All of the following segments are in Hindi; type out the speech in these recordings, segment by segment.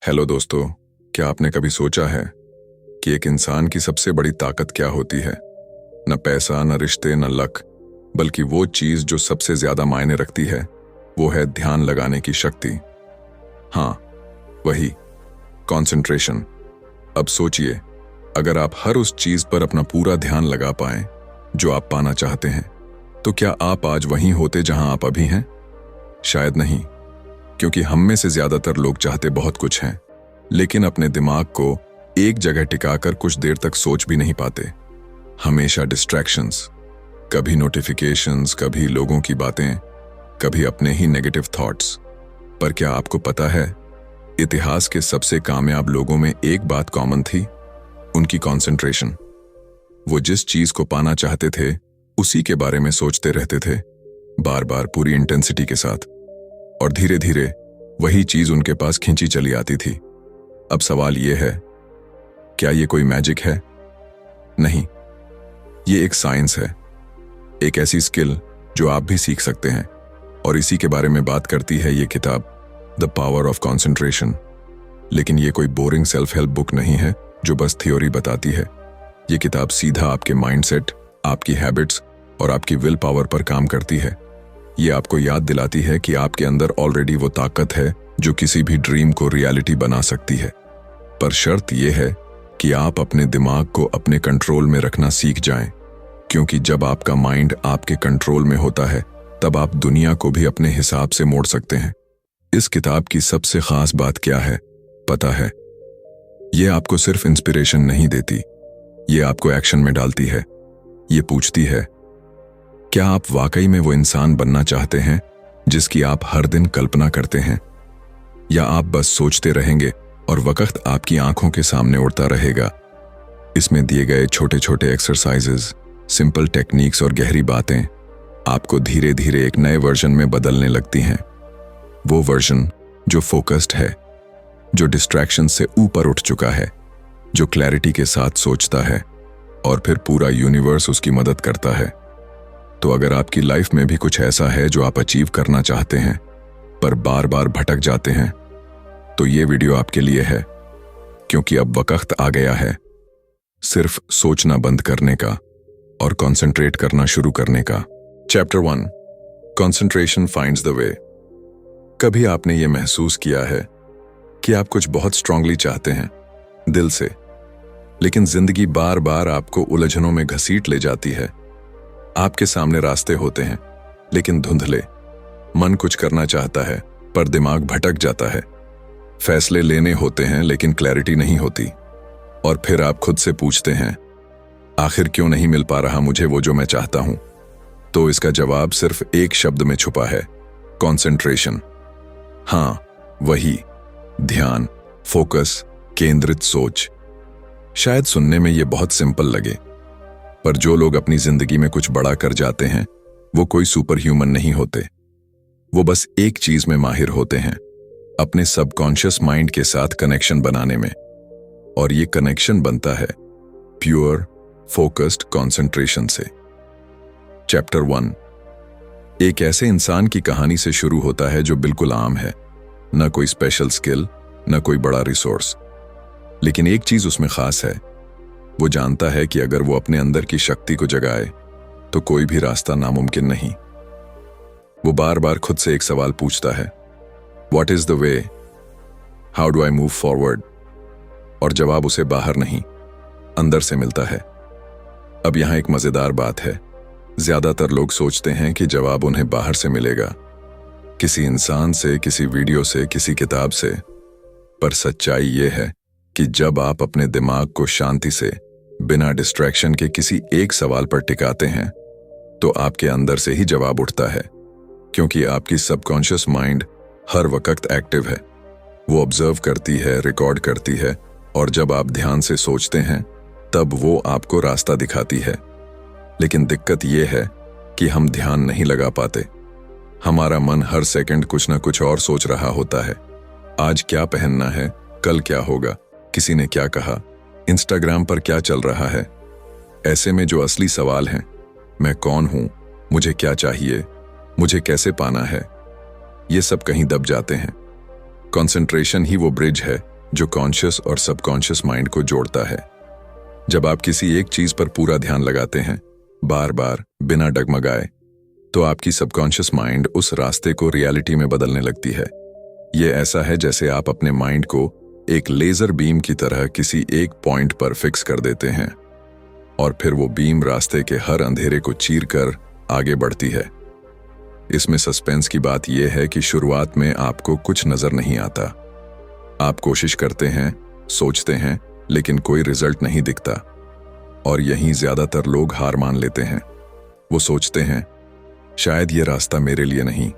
हेलो दोस्तों, क्या आपने कभी सोचा है कि एक इंसान की सबसे बड़ी ताकत क्या होती है? न पैसा, न रिश्ते, न लक, बल्कि वो चीज जो सबसे ज्यादा मायने रखती है, वो है ध्यान लगाने की शक्ति। हाँ, वही कंसंट्रेशन। अब सोचिए, अगर आप हर उस चीज पर अपना पूरा ध्यान लगा पाएं जो आप पाना चाहते हैं, तो क्या आप आज वहीं होते जहां आप अभी हैं? शायद नहीं, क्योंकि हम में से ज्यादातर लोग चाहते बहुत कुछ हैं, लेकिन अपने दिमाग को एक जगह टिकाकर कुछ देर तक सोच भी नहीं पाते। हमेशा डिस्ट्रैक्शंस, कभी नोटिफिकेशंस, कभी लोगों की बातें, कभी अपने ही नेगेटिव थॉट्स। पर क्या आपको पता है, इतिहास के सबसे कामयाब लोगों में एक बात कॉमन थी, उनकी कंसंट्रेशन। वो जिस चीज को पाना चाहते थे उसी के बारे में सोचते रहते थे, बार बार पूरी इंटेंसिटी के साथ, और धीरे धीरे वही चीज उनके पास खींची चली आती थी। अब सवाल यह है, क्या ये कोई मैजिक है? नहीं, ये एक साइंस है, एक ऐसी स्किल जो आप भी सीख सकते हैं, और इसी के बारे में बात करती है ये किताब, द पावर ऑफ कंसंट्रेशन। लेकिन ये कोई बोरिंग सेल्फ हेल्प बुक नहीं है जो बस थ्योरी बताती है। ये किताब सीधा आपके माइंडसेट, आपकी हैबिट्स और आपकी विल पावर पर काम करती है। ये आपको याद दिलाती है कि आपके अंदर ऑलरेडी वो ताकत है जो किसी भी ड्रीम को रियलिटी बना सकती है। पर शर्त यह है कि आप अपने दिमाग को अपने कंट्रोल में रखना सीख जाएं, क्योंकि जब आपका माइंड आपके कंट्रोल में होता है, तब आप दुनिया को भी अपने हिसाब से मोड़ सकते हैं। इस किताब की सबसे खास बात क्या है पता है? ये आपको सिर्फ इंस्पिरेशन नहीं देती, ये आपको एक्शन में डालती है। ये पूछती है, क्या आप वाकई में वो इंसान बनना चाहते हैं जिसकी आप हर दिन कल्पना करते हैं, या आप बस सोचते रहेंगे और वक्त आपकी आंखों के सामने उड़ता रहेगा? इसमें दिए गए छोटे छोटे एक्सरसाइजेस, सिंपल टेक्निक्स और गहरी बातें आपको धीरे धीरे एक नए वर्जन में बदलने लगती हैं। वो वर्जन जो फोकस्ड है, जो डिस्ट्रैक्शन से ऊपर उठ चुका है, जो क्लैरिटी के साथ सोचता है, और फिर पूरा यूनिवर्स उसकी मदद करता है। तो अगर आपकी लाइफ में भी कुछ ऐसा है जो आप अचीव करना चाहते हैं पर बार बार भटक जाते हैं, तो ये वीडियो आपके लिए है, क्योंकि अब वक्त आ गया है सिर्फ सोचना बंद करने का और कंसंट्रेट करना शुरू करने का। Chapter 1, concentration finds the way. कभी आपने ये महसूस किया है कि आप कुछ बहुत स्ट्रांगली चाहते हैं दिल से, लेकिन जिंदगी बार बार आपको उलझनों में घसीट ले जाती है? आपके सामने रास्ते होते हैं लेकिन धुंधले, मन कुछ करना चाहता है पर दिमाग भटक जाता है, फैसले लेने होते हैं लेकिन क्लैरिटी नहीं होती, और फिर आप खुद से पूछते हैं, आखिर क्यों नहीं मिल पा रहा मुझे वो जो मैं चाहता हूं? तो इसका जवाब सिर्फ एक शब्द में छुपा है, कंसंट्रेशन। हाँ, वही ध्यान, फोकस, केंद्रित सोच। शायद सुनने में ये बहुत सिंपल लगे, पर जो लोग अपनी जिंदगी में कुछ बड़ा कर जाते हैं, वो कोई सुपर ह्यूमन नहीं होते। वो बस एक चीज में माहिर होते हैं, अपने सबकॉन्शियस माइंड के साथ कनेक्शन बनाने में। और ये कनेक्शन बनता है प्योर फोकस्ड कंसंट्रेशन से। चैप्टर 1 एक ऐसे इंसान की कहानी से शुरू होता है जो बिल्कुल आम है, न कोई स्पेशल स्किल, न कोई बड़ा रिसोर्स, लेकिन एक चीज उसमें खास है। वो जानता है कि अगर वो अपने अंदर की शक्ति को जगाए तो कोई भी रास्ता नामुमकिन नहीं। वो बार बार खुद से एक सवाल पूछता है, what is the way, how do I move forward? और जवाब उसे बाहर नहीं, अंदर से मिलता है। अब यहां एक मजेदार बात है, ज्यादातर लोग सोचते हैं कि जवाब उन्हें बाहर से मिलेगा, किसी इंसान से, किसी वीडियो से, किसी किताब से। पर सच्चाई ये है कि जब आप अपने दिमाग को शांति से, बिना डिस्ट्रैक्शन के किसी एक सवाल पर टिकाते हैं, तो आपके अंदर से ही जवाब उठता है, क्योंकि आपकी सबकॉन्शियस माइंड हर वक्त एक्टिव है। वो ऑब्जर्व करती है, रिकॉर्ड करती है, और जब आप ध्यान से सोचते हैं तब वो आपको रास्ता दिखाती है। लेकिन दिक्कत ये है कि हम ध्यान नहीं लगा पाते। हमारा मन हर सेकंड कुछ ना कुछ और सोच रहा होता है। आज क्या पहनना है, कल क्या होगा, किसी ने क्या कहा, इंस्टाग्राम पर क्या चल रहा है। ऐसे में जो असली सवाल हैं, मैं कौन हूं, मुझे क्या चाहिए, मुझे कैसे पाना है, ये सब कहीं दब जाते हैं। कंसंट्रेशन ही वो ब्रिज है जो कॉन्शियस और सबकॉन्शियस माइंड को जोड़ता है। जब आप किसी एक चीज पर पूरा ध्यान लगाते हैं, बार बार बिना डगमगाए, तो आपकी सबकॉन्शियस माइंड उस रास्ते को रियलिटी में बदलने लगती है। ये ऐसा है जैसे आप अपने माइंड को एक लेजर बीम की तरह किसी एक पॉइंट पर फिक्स कर देते हैं और फिर वो बीम रास्ते के हर अंधेरे को चीर कर आगे बढ़ती है। इसमें सस्पेंस की बात यह है कि शुरुआत में आपको कुछ नजर नहीं आता। आप कोशिश करते हैं, सोचते हैं, लेकिन कोई रिजल्ट नहीं दिखता और यहीं ज्यादातर लोग हार मान लेते हैं। वो सोचते हैं, शायद ये रास्ता मेरे लिए नहीं।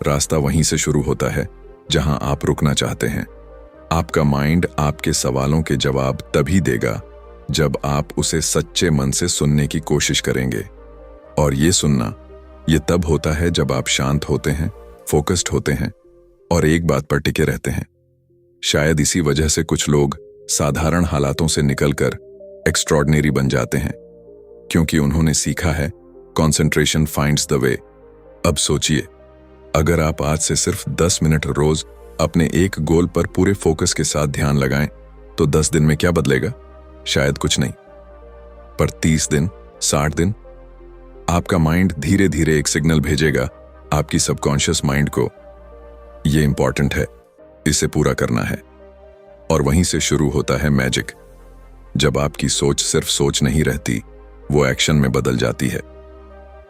रास्ता वहीं से शुरू होता है जहां आप रुकना चाहते हैं। आपका माइंड आपके सवालों के जवाब तभी देगा जब आप उसे सच्चे मन से सुनने की कोशिश करेंगे। और ये सुनना, ये तब होता है जब आप शांत होते हैं, फोकस्ड होते हैं और एक बात पर टिके रहते हैं। शायद इसी वजह से कुछ लोग साधारण हालातों से निकलकर एक्स्ट्रॉर्डिनरी बन जाते हैं, क्योंकि उन्होंने सीखा है कंसंट्रेशन फाइंड्स द वे। अब सोचिए, अगर आप आज से सिर्फ 10 मिनट रोज अपने एक गोल पर पूरे फोकस के साथ ध्यान लगाएं, तो 10 दिन में क्या बदलेगा? शायद कुछ नहीं, पर 30 दिन, 60 दिन, आपका माइंड धीरे धीरे एक सिग्नल भेजेगा आपकी सबकॉन्शियस माइंड को, ये इंपॉर्टेंट है, इसे पूरा करना है। और वहीं से शुरू होता है मैजिक। जब आपकी सोच सिर्फ सोच नहीं रहती, वो एक्शन में बदल जाती है।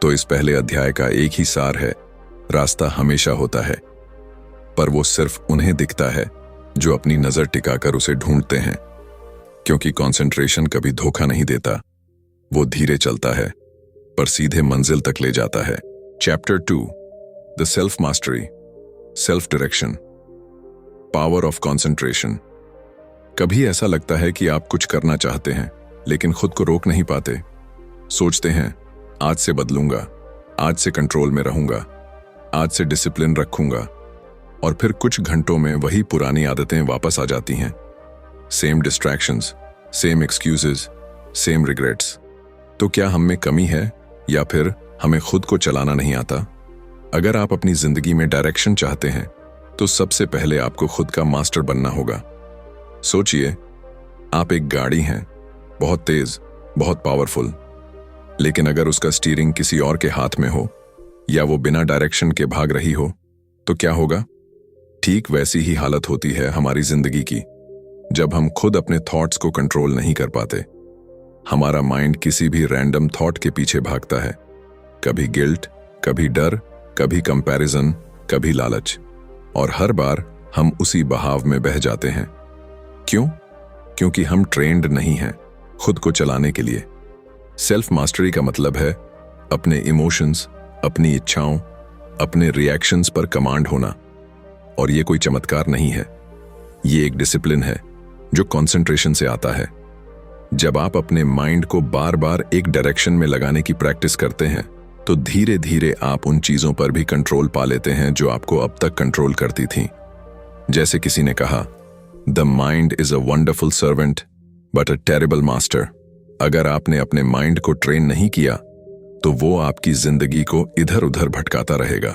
तो इस पहले अध्याय का एक ही सार है, रास्ता हमेशा होता है, पर वो सिर्फ उन्हें दिखता है जो अपनी नजर टिकाकर उसे ढूंढते हैं। क्योंकि कंसंट्रेशन कभी धोखा नहीं देता, वो धीरे चलता है पर सीधे मंजिल तक ले जाता है। Chapter 2, the self mastery, self direction, power of concentration. कभी ऐसा लगता है कि आप कुछ करना चाहते हैं लेकिन खुद को रोक नहीं पाते। सोचते हैं, आज से बदलूंगा, आज से कंट्रोल में रहूंगा, आज से डिसिप्लिन रखूंगा, और फिर कुछ घंटों में वही पुरानी आदतें वापस आ जाती हैं। Same distractions, same excuses, same regrets. तो क्या हम में कमी है या फिर हमें खुद को चलाना नहीं आता? अगर आप अपनी जिंदगी में डायरेक्शन चाहते हैं तो सबसे पहले आपको खुद का मास्टर बनना होगा। सोचिए, आप एक गाड़ी हैं, बहुत तेज, बहुत पावरफुल, लेकिन अगर उसका स्टीयरिंग किसी और के हाथ में हो या वो बिना डायरेक्शन के भाग रही हो, तो क्या होगा? ठीक वैसी ही हालत होती है हमारी जिंदगी की। जब हम खुद अपने थॉट्स को कंट्रोल नहीं कर पाते, हमारा माइंड किसी भी रैंडम थॉट के पीछे भागता है। कभी गिल्ट, कभी डर, कभी कंपैरिजन, कभी लालच, और हर बार हम उसी बहाव में बह जाते हैं। क्यों? क्योंकि हम ट्रेंड नहीं हैं खुद को चलाने के लिए। सेल्फ मास्टरी का मतलब है अपने इमोशंस, अपनी इच्छाओं, अपने रिएक्शंस पर कमांड होना। और ये कोई चमत्कार नहीं है, ये एक डिसिप्लिन है जो कंसंट्रेशन से आता है। जब आप अपने माइंड को बार बार एक डायरेक्शन में लगाने की प्रैक्टिस करते हैं, तो धीरे धीरे आप उन चीजों पर भी कंट्रोल पा लेते हैं जो आपको अब तक कंट्रोल करती थीं। जैसे किसी ने कहा, the mind is a wonderful servant but a terrible master. अगर आपने अपने माइंड को ट्रेन नहीं किया तो वो आपकी जिंदगी को इधर उधर भटकाता रहेगा।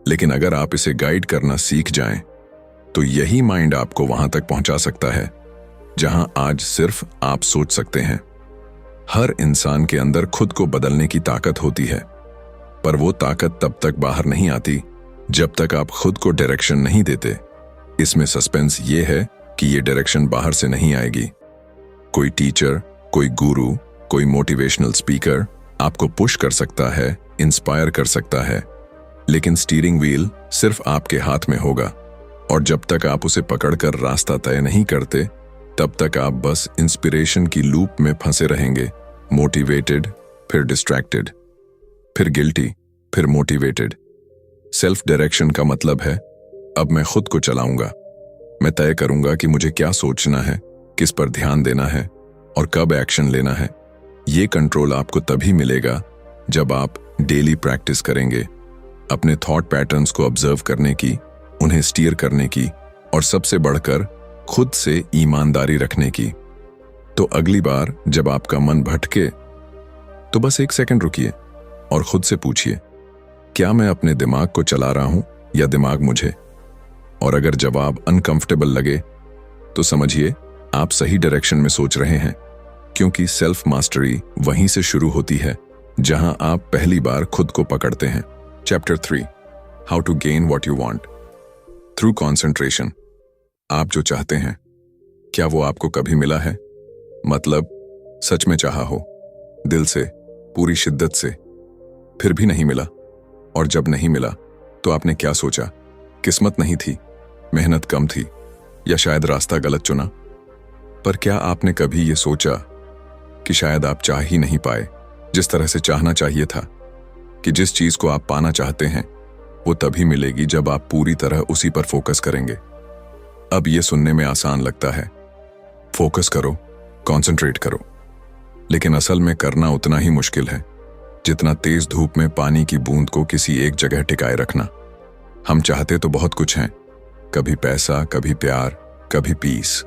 लेकिन अगर आप इसे गाइड करना सीख जाएं, तो यही माइंड आपको वहां तक पहुंचा सकता है जहां आज सिर्फ आप सोच सकते हैं। हर इंसान के अंदर खुद को बदलने की ताकत होती है, पर वो ताकत तब तक बाहर नहीं आती जब तक आप खुद को डायरेक्शन नहीं देते। इसमें सस्पेंस ये है कि ये डायरेक्शन बाहर से नहीं आएगी। कोई टीचर, कोई गुरु, कोई मोटिवेशनल स्पीकर आपको पुश कर सकता है, इंस्पायर कर सकता है, लेकिन स्टीयरिंग व्हील सिर्फ आपके हाथ में होगा। और जब तक आप उसे पकड़कर रास्ता तय नहीं करते, तब तक आप बस इंस्पिरेशन की लूप में फंसे रहेंगे। मोटिवेटेड, फिर डिस्ट्रैक्टेड, फिर गिल्टी, फिर मोटिवेटेड। सेल्फ डायरेक्शन का मतलब है, अब मैं खुद को चलाऊंगा। मैं तय करूंगा कि मुझे क्या सोचना है, किस पर ध्यान देना है और कब एक्शन लेना है। ये कंट्रोल आपको तभी मिलेगा जब आप डेली प्रैक्टिस करेंगे, अपने थॉट पैटर्न्स को ऑब्जर्व करने की, उन्हें स्टीयर करने की, और सबसे बढ़कर खुद से ईमानदारी रखने की। तो अगली बार जब आपका मन भटके, तो बस 1 सेकंड रुकिए और खुद से पूछिए, क्या मैं अपने दिमाग को चला रहा हूं या दिमाग मुझे? और अगर जवाब अनकंफर्टेबल लगे, तो समझिए आप सही डायरेक्शन में सोच रहे हैं, क्योंकि सेल्फ मास्टरी वहीं से शुरू होती है जहां आप पहली बार खुद को पकड़ते हैं। Chapter 3, how to gain what you want through concentration. आप जो चाहते हैं, क्या वो आपको कभी मिला है? मतलब सच में चाहा हो, दिल से, पूरी शिद्दत से, फिर भी नहीं मिला। और जब नहीं मिला तो आपने क्या सोचा? किस्मत नहीं थी, मेहनत कम थी, या शायद रास्ता गलत चुना? पर क्या आपने कभी ये सोचा कि शायद आप चाह ही नहीं पाए जिस तरह से चाहना चाहिए था? कि जिस चीज को आप पाना चाहते हैं वो तभी मिलेगी जब आप पूरी तरह उसी पर फोकस करेंगे। अब ये सुनने में आसान लगता है, फोकस करो, कंसंट्रेट करो, लेकिन असल में करना उतना ही मुश्किल है जितना तेज धूप में पानी की बूंद को किसी एक जगह टिकाए रखना। हम चाहते तो बहुत कुछ हैं, कभी पैसा, कभी प्यार, कभी पीस,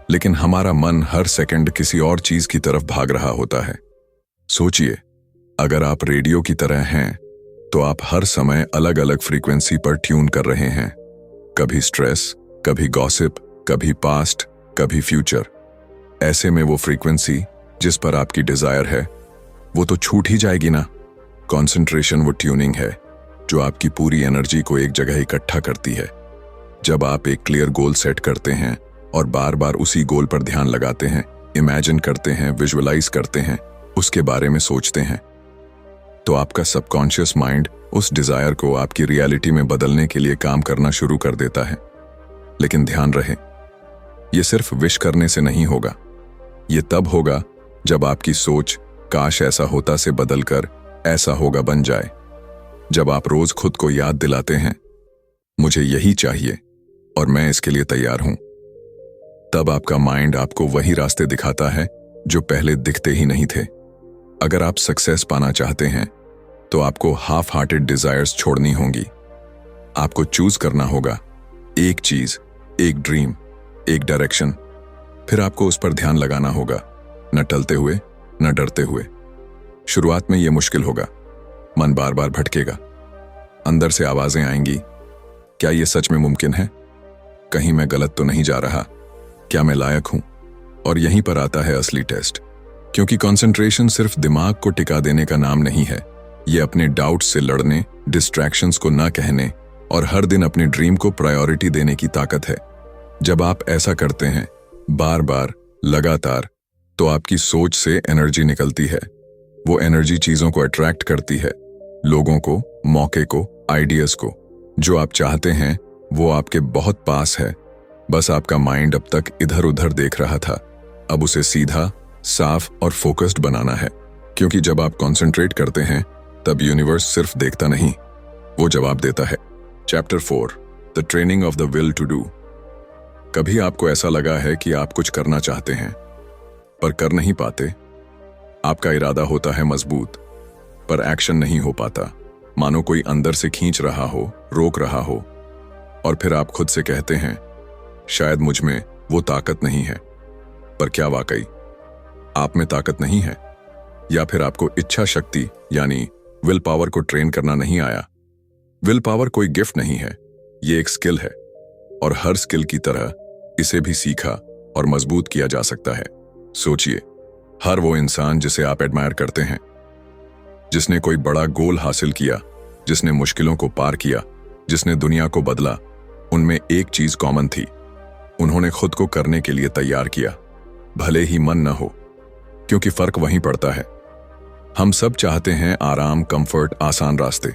लेकिन हमारा मन हर सेकंड किसी और चीज की तरफ भाग रहा होता है। सोचिए, अगर आप रेडियो की तरह हैं तो आप हर समय अलग अलग फ्रीक्वेंसी पर ट्यून कर रहे हैं, कभी स्ट्रेस, कभी गॉसिप, कभी पास्ट, कभी फ्यूचर। ऐसे में वो फ्रीक्वेंसी जिस पर आपकी डिजायर है वो तो छूट ही जाएगी ना। कंसंट्रेशन वो ट्यूनिंग है जो आपकी पूरी एनर्जी को एक जगह इकट्ठा करती है। जब आप एक क्लियर गोल सेट करते हैं और बार बार उसी गोल पर ध्यान लगाते हैं, इमेजिन करते हैं, विजुअलाइज करते हैं, उसके बारे में सोचते हैं, तो आपका सबकॉन्शियस माइंड उस डिजायर को आपकी रियलिटी में बदलने के लिए काम करना शुरू कर देता है। लेकिन ध्यान रहे, ये सिर्फ विश करने से नहीं होगा। ये तब होगा जब आपकी सोच काश ऐसा होता से बदलकर ऐसा होगा बन जाए। जब आप रोज खुद को याद दिलाते हैं, मुझे यही चाहिए और मैं इसके लिए तैयार हूं, तब आपका माइंड आपको वही रास्ते दिखाता है जो पहले दिखते ही नहीं थे। अगर आप सक्सेस पाना चाहते हैं तो आपको हाफ हार्टेड डिजायर्स छोड़नी होंगी। आपको चूज करना होगा एक चीज, एक ड्रीम, एक डायरेक्शन, फिर आपको उस पर ध्यान लगाना होगा, न टलते हुए, न डरते हुए। शुरुआत में यह मुश्किल होगा, मन बार बार भटकेगा, अंदर से आवाजें आएंगी, क्या यह सच में मुमकिन है? कहीं मैं गलत तो नहीं जा रहा? क्या मैं लायक हूं? और यहीं पर आता है असली टेस्ट, क्योंकि कंसंट्रेशन सिर्फ दिमाग को टिका देने का नाम नहीं है। यह अपने डाउट्स से लड़ने, डिस्ट्रैक्शंस को ना कहने और हर दिन अपने ड्रीम को प्रायोरिटी देने की ताकत है। जब आप ऐसा करते हैं, बार बार, लगातार, तो आपकी सोच से एनर्जी निकलती है। वो एनर्जी चीजों को अट्रैक्ट करती है, लोगों को, मौके को, आइडियाज को। जो आप चाहते हैं वो आपके बहुत पास है, बस आपका माइंड अब तक इधर उधर देख रहा था। अब उसे सीधा, साफ और फोकस्ड बनाना है, क्योंकि जब आप कंसंट्रेट करते हैं तब यूनिवर्स सिर्फ देखता नहीं, वो जवाब देता है। Chapter 4, the training of the will to do. कभी आपको ऐसा लगा है कि आप कुछ करना चाहते हैं पर कर नहीं पाते? आपका इरादा होता है मजबूत, पर एक्शन नहीं हो पाता, मानो कोई अंदर से खींच रहा हो, रोक रहा हो। और फिर आप खुद से कहते हैं, शायद मुझ में वो ताकत नहीं है। पर क्या वाकई आप में ताकत नहीं है? या फिर आपको इच्छा शक्ति यानी विल पावर को ट्रेन करना नहीं आया? विल पावर कोई गिफ्ट नहीं है, ये एक स्किल है, और हर स्किल की तरह इसे भी सीखा और मजबूत किया जा सकता है। सोचिए, हर वो इंसान जिसे आप एडमायर करते हैं, जिसने कोई बड़ा गोल हासिल किया, जिसने मुश्किलों को पार किया, जिसने दुनिया को बदला, उनमें एक चीज कॉमन थी, उन्होंने खुद को करने के लिए तैयार किया, भले ही मन न हो, क्योंकि फर्क वहीं पड़ता है। हम सब चाहते हैं आराम, कंफर्ट, आसान रास्ते,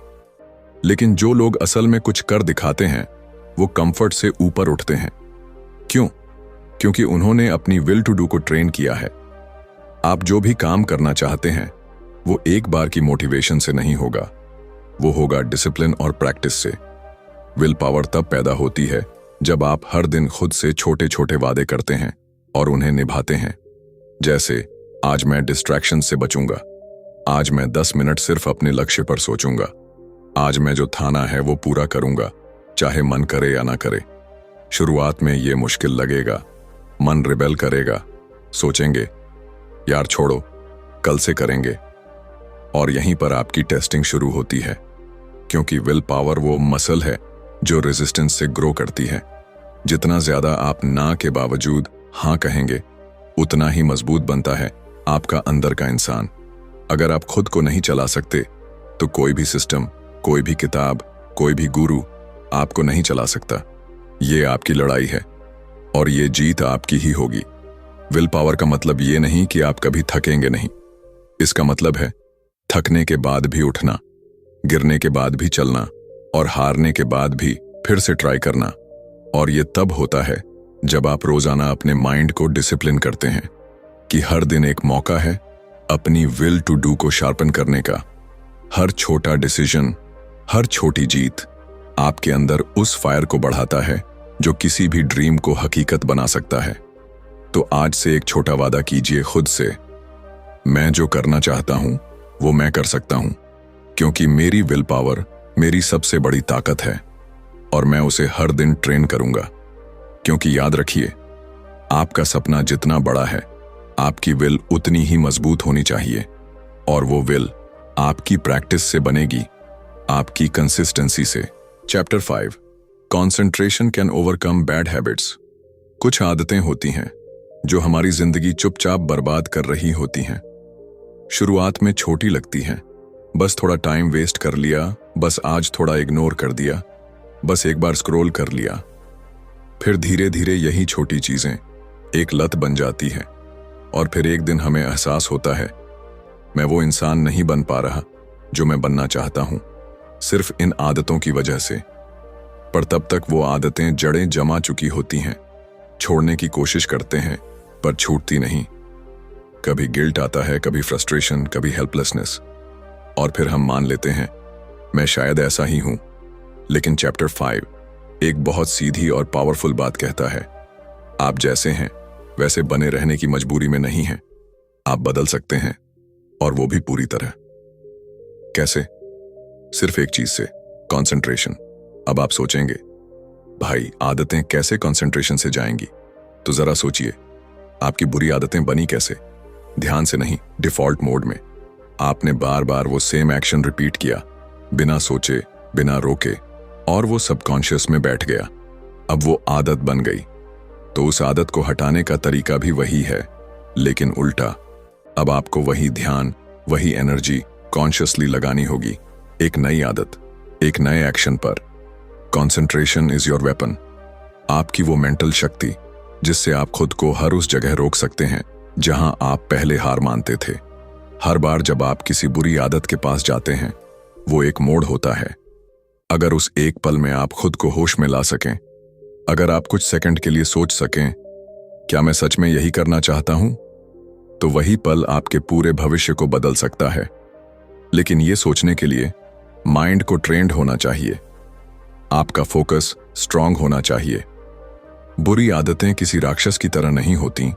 लेकिन जो लोग असल में कुछ कर दिखाते हैं वो कंफर्ट से ऊपर उठते हैं। क्यों? क्योंकि उन्होंने अपनी विल टू डू को ट्रेन किया है। आप जो भी काम करना चाहते हैं वो एक बार की मोटिवेशन से नहीं होगा, वो होगा डिसिप्लिन और प्रैक्टिस से। विल पावर तब पैदा होती है जब आप हर दिन खुद से छोटे छोटे वादे करते हैं और उन्हें निभाते हैं। जैसे, आज मैं डिस्ट्रैक्शन से बचूंगा, आज मैं 10 मिनट सिर्फ अपने लक्ष्य पर सोचूंगा, आज मैं जो ठाना है वो पूरा करूंगा, चाहे मन करे या ना करे। शुरुआत में ये मुश्किल लगेगा, मन रिबेल करेगा, सोचेंगे यार छोड़ो, कल से करेंगे। और यहीं पर आपकी टेस्टिंग शुरू होती है, क्योंकि विल पावर वो मसल है जो रेजिस्टेंस से ग्रो करती है। जितना ज्यादा आप ना के बावजूद हाँ कहेंगे, उतना ही मजबूत बनता है आपका अंदर का इंसान। अगर आप खुद को नहीं चला सकते तो कोई भी सिस्टम, कोई भी किताब, कोई भी गुरु आपको नहीं चला सकता। ये आपकी लड़ाई है और ये जीत आपकी ही होगी। विल पावर का मतलब ये नहीं कि आप कभी थकेंगे नहीं। इसका मतलब है थकने के बाद भी उठना, गिरने के बाद भी चलना और हारने के बाद भी फिर से ट्राई करना। और ये तब होता है जब आप रोजाना अपने माइंड को डिसिप्लिन करते हैं कि हर दिन एक मौका है अपनी विल टू डू को शार्पन करने का। हर छोटा डिसीजन, हर छोटी जीत आपके अंदर उस फायर को बढ़ाता है जो किसी भी ड्रीम को हकीकत बना सकता है। तो आज से एक छोटा वादा कीजिए खुद से, मैं जो करना चाहता हूं वो मैं कर सकता हूं, क्योंकि मेरी विल पावर मेरी सबसे बड़ी ताकत है और मैं उसे हर दिन ट्रेन करूंगा। क्योंकि याद रखिए, आपका सपना जितना बड़ा है, आपकी विल उतनी ही मजबूत होनी चाहिए। और वो विल आपकी प्रैक्टिस से बनेगी, आपकी कंसिस्टेंसी से। Chapter 5, concentration can overcome bad habits. कुछ आदतें होती हैं जो हमारी जिंदगी चुपचाप बर्बाद कर रही होती हैं। शुरुआत में छोटी लगती हैं, बस थोड़ा टाइम वेस्ट कर लिया, बस आज थोड़ा इग्नोर कर दिया, बस एक बार स्क्रॉल कर लिया। फिर धीरे धीरे यही छोटी चीजें एक लत बन जाती हैं और फिर एक दिन हमें एहसास होता है, मैं वो इंसान नहीं बन पा रहा जो मैं बनना चाहता हूं, सिर्फ इन आदतों की वजह से। पर तब तक वो आदतें जड़ें जमा चुकी होती हैं। छोड़ने की कोशिश करते हैं पर छूटती नहीं। कभी गिल्ट आता है, कभी फ्रस्ट्रेशन, कभी हेल्पलेसनेस, और फिर हम मान लेते हैं मैं शायद ऐसा ही हूं। लेकिन चैप्टर 5 एक बहुत सीधी और पावरफुल बात कहता है, आप जैसे हैं वैसे बने रहने की मजबूरी में नहीं हैं। आप बदल सकते हैं, और वो भी पूरी तरह। कैसे? सिर्फ एक चीज से, कंसंट्रेशन। अब आप सोचेंगे, भाई आदतें कैसे कंसंट्रेशन से जाएंगी? तो जरा सोचिए, आपकी बुरी आदतें बनी कैसे? ध्यान से नहीं, डिफॉल्ट मोड में। आपने बार बार वो सेम एक्शन रिपीट किया, बिना सोचे, बिना रोके, और वो सबकॉन्शियस में बैठ गया। अब वो आदत बन गई। तो उस आदत को हटाने का तरीका भी वही है, लेकिन उल्टा। अब आपको वही ध्यान, वही एनर्जी कॉन्शियसली लगानी होगी, एक नई आदत, एक नए एक्शन पर। Concentration is your weapon. आपकी वो मेंटल शक्ति जिससे आप खुद को हर उस जगह रोक सकते हैं जहां आप पहले हार मानते थे। हर बार जब आप किसी बुरी आदत के पास जाते हैं, वो एक मोड़ होता है। अगर उस एक पल में आप खुद को होश में ला सकें, अगर आप कुछ सेकंड के लिए सोच सकें, क्या मैं सच में यही करना चाहता हूं, तो वही पल आपके पूरे भविष्य को बदल सकता है। लेकिन ये सोचने के लिए माइंड को ट्रेंड होना चाहिए, आपका फोकस स्ट्रांग होना चाहिए। बुरी आदतें किसी राक्षस की तरह नहीं होती,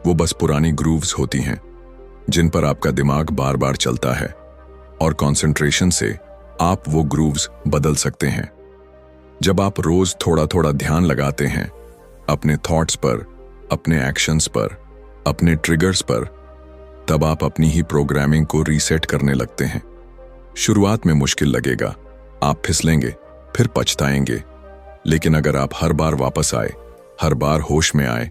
वो बस पुरानी ग्रूव्स होती हैं जिन पर आपका दिमाग बार बार चलता है। और कंसंट्रेशन से आप वो ग्रूव्स बदल सकते हैं। जब आप रोज थोड़ा थोड़ा ध्यान लगाते हैं अपने थॉट्स पर, अपने एक्शंस पर, अपने ट्रिगर्स पर, तब आप अपनी ही प्रोग्रामिंग को रीसेट करने लगते हैं। शुरुआत में मुश्किल लगेगा, आप फिसलेंगे, फिर पछताएंगे, लेकिन अगर आप हर बार वापस आए, हर बार होश में आए,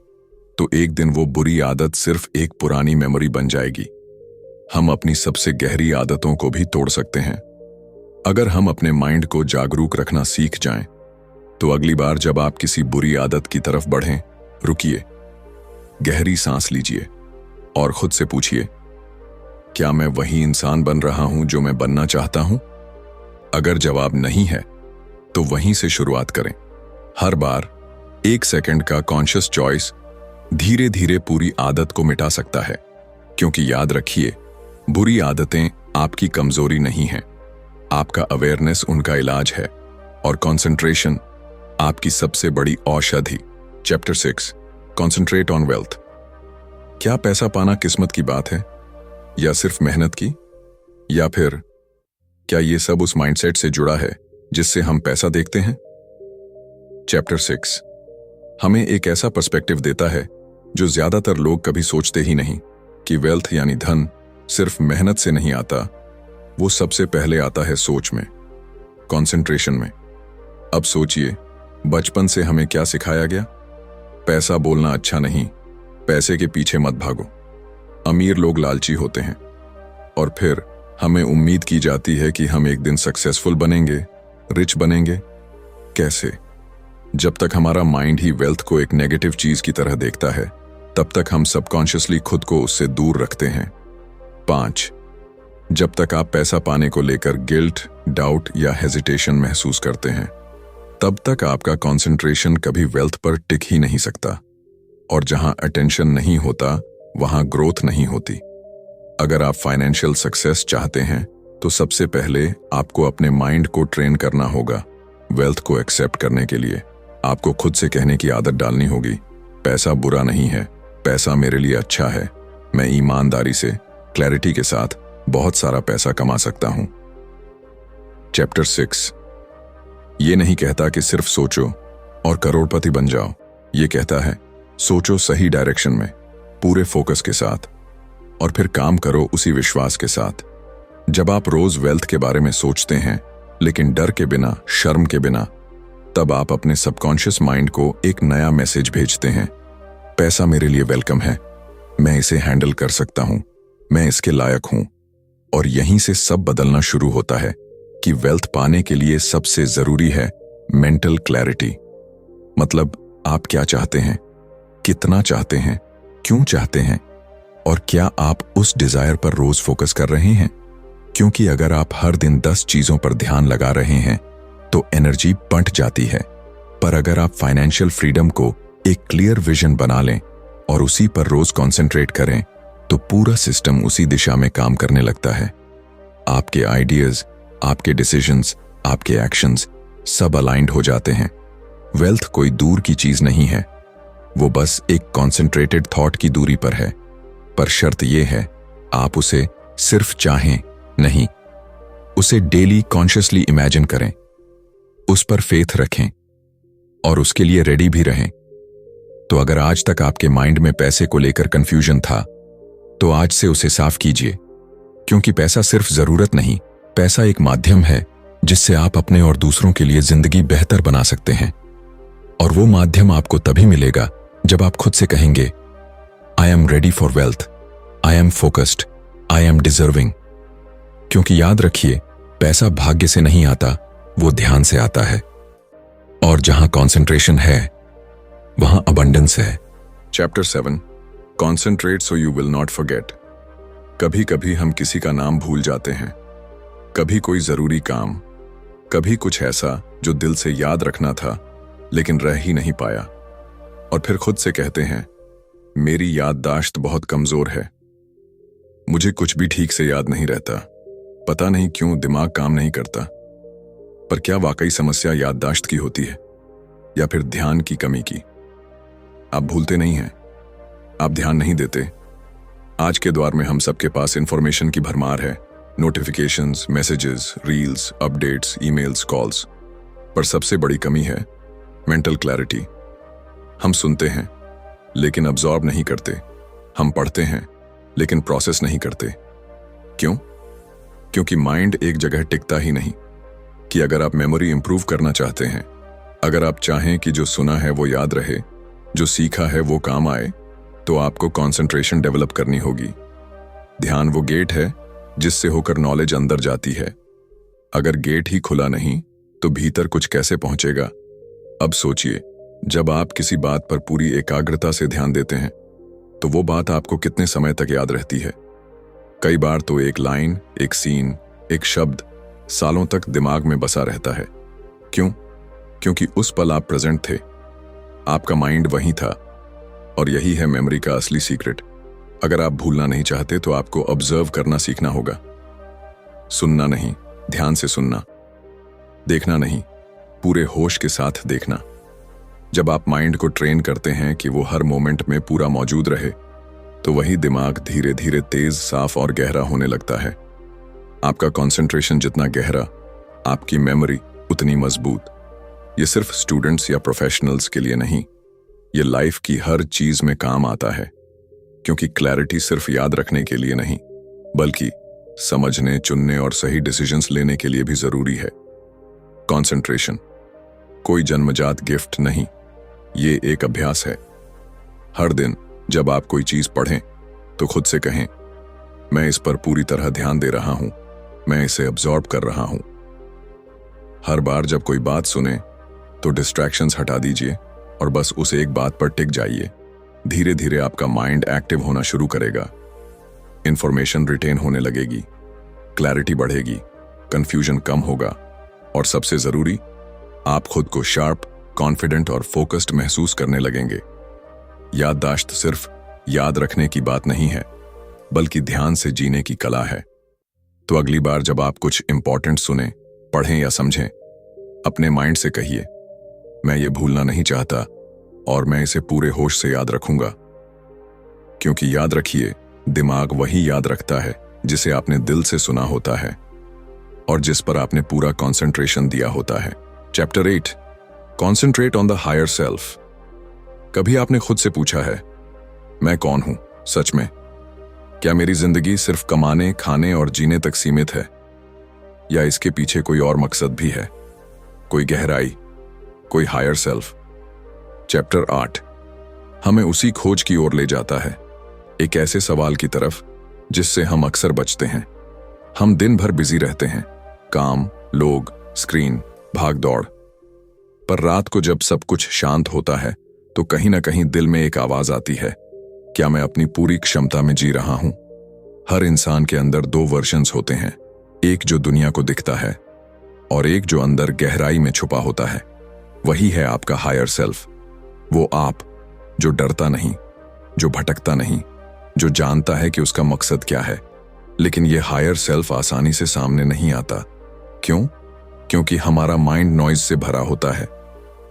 तो एक दिन वो बुरी आदत सिर्फ एक पुरानी मेमोरी बन जाएगी। हम अपनी सबसे गहरी आदतों को भी तोड़ सकते हैं अगर हम अपने माइंड को जागरूक रखना सीख जाएं। तो अगली बार जब आप किसी बुरी आदत की तरफ बढ़ें, रुकिए, गहरी सांस लीजिए और खुद से पूछिए, क्या मैं वही इंसान बन रहा हूं जो मैं बनना चाहता हूं? अगर जवाब नहीं है तो वहीं से शुरुआत करें। हर बार 1 सेकंड का कॉन्शियस चॉइस धीरे धीरे पूरी आदत को मिटा सकता है। क्योंकि याद रखिए, बुरी आदतें आपकी कमजोरी नहीं हैं, आपका अवेयरनेस उनका इलाज है, और कंसंट्रेशन आपकी सबसे बड़ी औषधि। Chapter 6, concentrate on wealth. क्या पैसा पाना किस्मत की बात है, या सिर्फ मेहनत की? या फिर क्या ये सब उस माइंडसेट से जुड़ा है जिससे हम पैसा देखते हैं? चैप्टर 6 हमें एक ऐसा पर्सपेक्टिव देता है जो ज्यादातर लोग कभी सोचते ही नहीं, कि वेल्थ यानी धन सिर्फ मेहनत से नहीं आता, वो सबसे पहले आता है सोच में, कंसंट्रेशन में। अब सोचिए, बचपन से हमें क्या सिखाया गया? पैसा बोलना अच्छा नहीं, पैसे के पीछे मत भागो। अमीर लोग लालची होते हैं और फिर हमें उम्मीद की जाती है कि हम एक दिन सक्सेसफुल बनेंगे, रिच बनेंगे। कैसे? जब तक हमारा माइंड ही वेल्थ को एक नेगेटिव चीज की तरह देखता है, तब तक हम सबकॉन्शियसली खुद को उससे दूर रखते हैं। 5. जब तक आप पैसा पाने को लेकर गिल्ट, डाउट या हेजिटेशन महसूस करते हैं, तब तक आपका कंसंट्रेशन कभी वेल्थ पर टिक ही नहीं सकता। और जहां अटेंशन नहीं होता, वहां ग्रोथ नहीं होती। अगर आप फाइनेंशियल सक्सेस चाहते हैं, तो सबसे पहले आपको अपने माइंड को ट्रेन करना होगा। वेल्थ को एक्सेप्ट करने के लिए आपको खुद से कहने की आदत डालनी होगी, पैसा बुरा नहीं है, पैसा मेरे लिए अच्छा है। मैं ईमानदारी से, क्लैरिटी के साथ बहुत सारा पैसा कमा सकता हूं। चैप्टर 6 ये नहीं कहता कि सिर्फ सोचो और करोड़पति बन जाओ। ये कहता है सोचो सही डायरेक्शन में, पूरे फोकस के साथ, और फिर काम करो उसी विश्वास के साथ। जब आप रोज वेल्थ के बारे में सोचते हैं, लेकिन डर के बिना, शर्म के बिना, तब आप अपने सबकॉन्शियस माइंड को एक नया मैसेज भेजते हैं। पैसा मेरे लिए वेलकम है, मैं इसे हैंडल कर सकता हूं, मैं इसके लायक हूं। और यहीं से सब बदलना शुरू होता है कि वेल्थ पाने के लिए सबसे जरूरी है मेंटल क्लैरिटी। मतलब आप क्या चाहते हैं, कितना चाहते हैं, क्यों चाहते हैं, और क्या आप उस डिजायर पर रोज फोकस कर रहे हैं? क्योंकि अगर आप हर दिन 10 चीजों पर ध्यान लगा रहे हैं, तो एनर्जी बंट जाती है। पर अगर आप फाइनेंशियल फ्रीडम को एक क्लियर विजन बना लें और उसी पर रोज कॉन्सेंट्रेट करें, तो पूरा सिस्टम उसी दिशा में काम करने लगता है। आपके आइडियाज, आपके डिसीजंस, आपके एक्शंस सब अलाइंड हो जाते हैं। वेल्थ कोई दूर की चीज नहीं है, वो बस एक कॉन्सेंट्रेटेड थॉट की दूरी पर है। पर शर्त यह है, आप उसे सिर्फ चाहें नहीं, उसे डेली कॉन्शियसली इमेजिन करें, उस पर फेथ रखें और उसके लिए रेडी भी रहें। तो अगर आज तक आपके माइंड में पैसे को लेकर कंफ्यूजन था, तो आज से उसे साफ कीजिए। क्योंकि पैसा सिर्फ जरूरत नहीं, पैसा एक माध्यम है जिससे आप अपने और दूसरों के लिए जिंदगी बेहतर बना सकते हैं। और वो माध्यम आपको तभी मिलेगा जब आप खुद से कहेंगे, I am ready for wealth, I am focused, I am deserving. क्योंकि याद रखिए, पैसा भाग्य से नहीं आता, वो ध्यान से आता है। और जहां कॉन्सेंट्रेशन है, वहां अबंडेंस है। Chapter 7 concentrate so you will not forget. कभी कभी हम किसी का नाम भूल जाते हैं, कभी कोई जरूरी काम, कभी कुछ ऐसा जो दिल से याद रखना था लेकिन रह ही नहीं पाया। और फिर खुद से कहते हैं, मेरी याददाश्त बहुत कमजोर है, मुझे कुछ भी ठीक से याद नहीं रहता, पता नहीं क्यों दिमाग काम नहीं करता। पर क्या वाकई समस्या याददाश्त की होती है या फिर ध्यान की कमी की? आप भूलते नहीं हैं, आप ध्यान नहीं देते। आज के दौर में हम सबके पास इंफॉर्मेशन की भरमार है, notifications, messages, reels, updates, emails, calls. पर सबसे बड़ी कमी है मेंटल क्लैरिटी। हम सुनते हैं लेकिन अब्जॉर्ब नहीं करते, हम पढ़ते हैं लेकिन प्रोसेस नहीं करते। क्यों? क्योंकि माइंड एक जगह टिकता ही नहीं। कि अगर आप मेमोरी इंप्रूव करना चाहते हैं, अगर आप चाहें कि जो सुना है वो याद रहे, जो सीखा है वो काम आए, तो आपको कंसंट्रेशन डेवलप करनी होगी। ध्यान वो गेट है जिससे होकर नॉलेज अंदर जाती है। अगर गेट ही खुला नहीं, तो भीतर कुछ कैसे पहुंचेगा? अब सोचिए, जब आप किसी बात पर पूरी एकाग्रता से ध्यान देते हैं, तो वो बात आपको कितने समय तक याद रहती है? कई बार तो एक लाइन, एक सीन, एक शब्द सालों तक दिमाग में बसा रहता है। क्यों? क्योंकि उस पल आप प्रेजेंट थे, आपका माइंड वहीं था। और यही है मेमोरी का असली सीक्रेट। अगर आप भूलना नहीं चाहते, तो आपको ऑब्जर्व करना सीखना होगा। सुनना नहीं, ध्यान से सुनना। देखना नहीं, पूरे होश के साथ देखना। जब आप माइंड को ट्रेन करते हैं कि वो हर मोमेंट में पूरा मौजूद रहे, तो वही दिमाग धीरे धीरे तेज, साफ और गहरा होने लगता है। आपका कंसंट्रेशन जितना गहरा, आपकी मेमोरी उतनी मजबूत। ये सिर्फ स्टूडेंट्स या प्रोफेशनल्स के लिए नहीं, ये लाइफ की हर चीज में काम आता है। क्योंकि क्लैरिटी सिर्फ याद रखने के लिए नहीं, बल्कि समझने, चुनने और सही डिसीजंस लेने के लिए भी जरूरी है। कंसंट्रेशन कोई जन्मजात गिफ्ट नहीं, ये एक अभ्यास है। हर दिन जब आप कोई चीज पढ़ें तो खुद से कहें, मैं इस पर पूरी तरह ध्यान दे रहा हूं, मैं इसे अब्सॉर्ब कर रहा हूं। हर बार जब कोई बात सुने तो डिस्ट्रैक्शंस हटा दीजिए और बस उस एक बात पर टिक जाइए। धीरे धीरे आपका माइंड एक्टिव होना शुरू करेगा, इंफॉर्मेशन रिटेन होने लगेगी, क्लैरिटी बढ़ेगी, कंफ्यूजन कम होगा और सबसे जरूरी, आप खुद को शार्प, कॉन्फिडेंट और फोकस्ड महसूस करने लगेंगे। याददाश्त सिर्फ याद रखने की बात नहीं है, बल्कि ध्यान से जीने की कला है। तो अगली बार जब आप कुछ इंपॉर्टेंट सुने, पढ़ें या समझें, अपने माइंड से कहिए, मैं ये भूलना नहीं चाहता और मैं इसे पूरे होश से याद रखूंगा। क्योंकि याद रखिए, दिमाग वही याद रखता है जिसे आपने दिल से सुना होता है और जिस पर आपने पूरा कंसंट्रेशन दिया होता है। Chapter 8, concentrate on the higher self. कभी आपने खुद से पूछा है, मैं कौन हूं सच में? क्या मेरी जिंदगी सिर्फ कमाने, खाने और जीने तक सीमित है, या इसके पीछे कोई और मकसद भी है, कोई गहराई, कोई हायर सेल्फ? चैप्टर 8 हमें उसी खोज की ओर ले जाता है, एक ऐसे सवाल की तरफ जिससे हम अक्सर बचते हैं। हम दिन भर बिजी रहते हैं, काम, लोग, स्क्रीन, भाग दौड़। पर रात को जब सब कुछ शांत होता है तो कहीं ना कहीं दिल में एक आवाज आती है, क्या मैं अपनी पूरी क्षमता में जी रहा हूं? हर इंसान के अंदर दो वर्जन्स होते हैं, एक जो दुनिया को दिखता है और एक जो अंदर गहराई में छुपा होता है। वही है आपका हायर सेल्फ, वो आप जो डरता नहीं, जो भटकता नहीं, जो जानता है कि उसका मकसद क्या है। लेकिन ये हायर सेल्फ आसानी से सामने नहीं आता। क्यों? क्योंकि हमारा माइंड नॉइज से भरा होता है।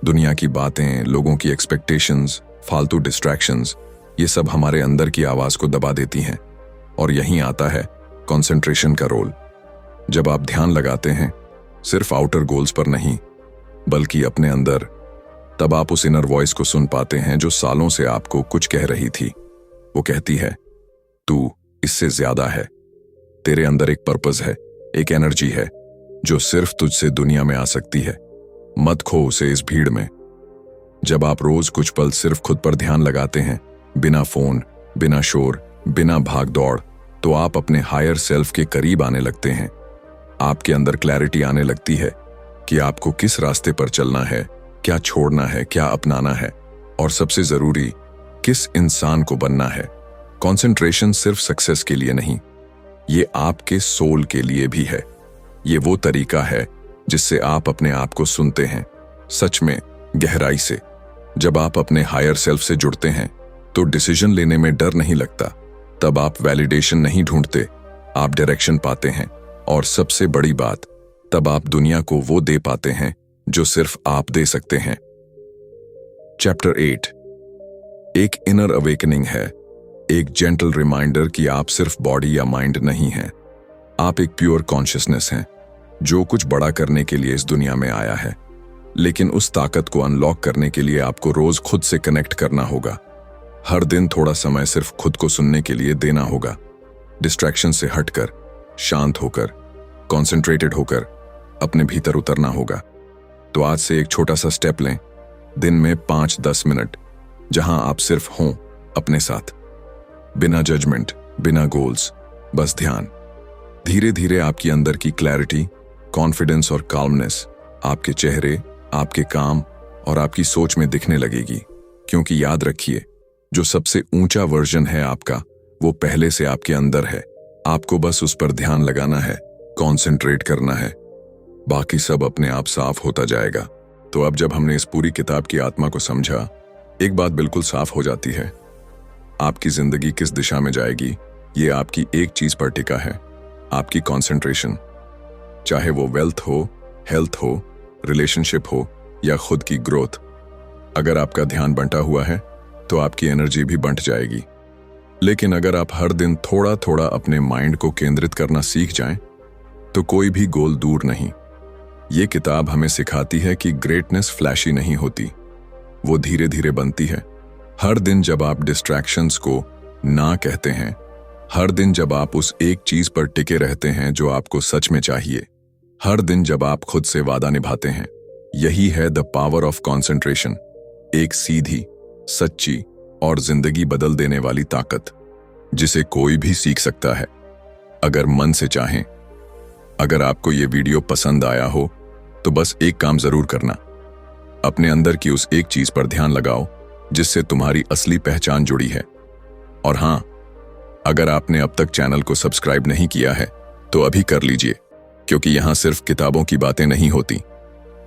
दुनिया की बातें, लोगों की एक्सपेक्टेशंस, फालतू डिस्ट्रैक्शंस, ये सब हमारे अंदर की आवाज को दबा देती हैं। और यहीं आता है कंसंट्रेशन का रोल। जब आप ध्यान लगाते हैं, सिर्फ आउटर गोल्स पर नहीं, बल्कि अपने अंदर, तब आप उस इनर वॉइस को सुन पाते हैं जो सालों से आपको कुछ कह रही थी। वो कहती है, तू इससे ज्यादा है, तेरे अंदर एक पर्पस है, एक एनर्जी है जो सिर्फ तुझसे दुनिया में आ सकती है। मत खो उसे इस भीड़ में। जब आप रोज कुछ पल सिर्फ खुद पर ध्यान लगाते हैं, बिना फोन, बिना शोर, बिना भाग दौड़, तो आप अपने हायर सेल्फ के करीब आने लगते हैं। आपके अंदर क्लैरिटी आने लगती है कि आपको किस रास्ते पर चलना है, क्या छोड़ना है, क्या अपनाना है, और सबसे जरूरी, किस इंसान को बनना है। कंसंट्रेशन सिर्फ सक्सेस के लिए नहीं, ये आपके सोल के लिए भी है। ये वो तरीका है जिससे आप अपने आप को सुनते हैं, सच में, गहराई से। जब आप अपने हायर सेल्फ से जुड़ते हैं तो डिसीजन लेने में डर नहीं लगता। तब आप वैलिडेशन नहीं ढूंढते, आप डायरेक्शन पाते हैं। और सबसे बड़ी बात, तब आप दुनिया को वो दे पाते हैं जो सिर्फ आप दे सकते हैं। चैप्टर 8 एक इनर अवेकनिंग है, एक जेंटल रिमाइंडर कि आप सिर्फ बॉडी या माइंड नहीं हैं। आप एक प्योर कॉन्शियसनेस हैं जो कुछ बड़ा करने के लिए इस दुनिया में आया है। लेकिन उस ताकत को अनलॉक करने के लिए आपको रोज खुद से कनेक्ट करना होगा। हर दिन थोड़ा समय सिर्फ खुद को सुनने के लिए देना होगा। डिस्ट्रैक्शन से हटकर, शांत होकर, कॉन्सेंट्रेटेड होकर अपने भीतर उतरना होगा। तो आज से एक छोटा सा स्टेप लें, दिन में 5-10 मिनट, जहां आप सिर्फ हों अपने साथ, बिना जजमेंट, बिना गोल्स, बस ध्यान। धीरे धीरे आपकी अंदर की क्लैरिटी, कॉन्फिडेंस और काल्मनेस आपके चेहरे, आपके काम और आपकी सोच में दिखने लगेगी। क्योंकि याद रखिए, जो सबसे ऊंचा वर्जन है आपका, वो पहले से आपके अंदर है। आपको बस उस पर ध्यान लगाना है, कॉन्सेंट्रेट करना है, बाकी सब अपने आप साफ होता जाएगा। तो अब जब हमने इस पूरी किताब की आत्मा को समझा, एक बात बिल्कुल साफ हो जाती है, आपकी जिंदगी किस दिशा में जाएगी ये आपकी एक चीज पर टिका है, आपकी कंसंट्रेशन। चाहे वो वेल्थ हो, हेल्थ हो, रिलेशनशिप हो या खुद की ग्रोथ। अगर आपका ध्यान बंटा हुआ है तो आपकी एनर्जी भी बंट जाएगी। लेकिन अगर आप हर दिन थोड़ा थोड़ा अपने माइंड को केंद्रित करना सीख जाएं, तो कोई भी गोल दूर नहीं। ये किताब हमें सिखाती है कि ग्रेटनेस फ्लैशी नहीं होती, वो धीरे धीरे बनती है। हर दिन जब आप डिस्ट्रैक्शंस को ना कहते हैं, हर दिन जब आप उस एक चीज पर टिके रहते हैं जो आपको सच में चाहिए, हर दिन जब आप खुद से वादा निभाते हैं, यही है द पावर ऑफ कॉन्सेंट्रेशन, एक सीधी, सच्ची और जिंदगी बदल देने वाली ताकत जिसे कोई भी सीख सकता है अगर मन से चाहें। अगर आपको ये वीडियो पसंद आया हो तो बस एक काम जरूर करना, अपने अंदर की उस एक चीज पर ध्यान लगाओ जिससे तुम्हारी असली पहचान जुड़ी है। और हां, अगर आपने अब तक चैनल को सब्सक्राइब नहीं किया है तो अभी कर लीजिए, क्योंकि यहां सिर्फ किताबों की बातें नहीं होती,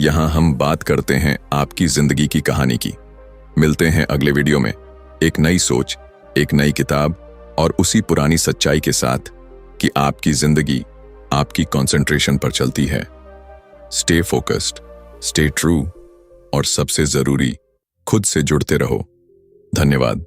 यहां हम बात करते हैं आपकी जिंदगी की कहानी की। मिलते हैं अगले वीडियो में एक नई सोच, एक नई किताब और उसी पुरानी सच्चाई के साथ कि आपकी जिंदगी आपकी कंसंट्रेशन पर चलती है। स्टे फोकस्ड, स्टे ट्रू और सबसे जरूरी, खुद से जुड़ते रहो। धन्यवाद।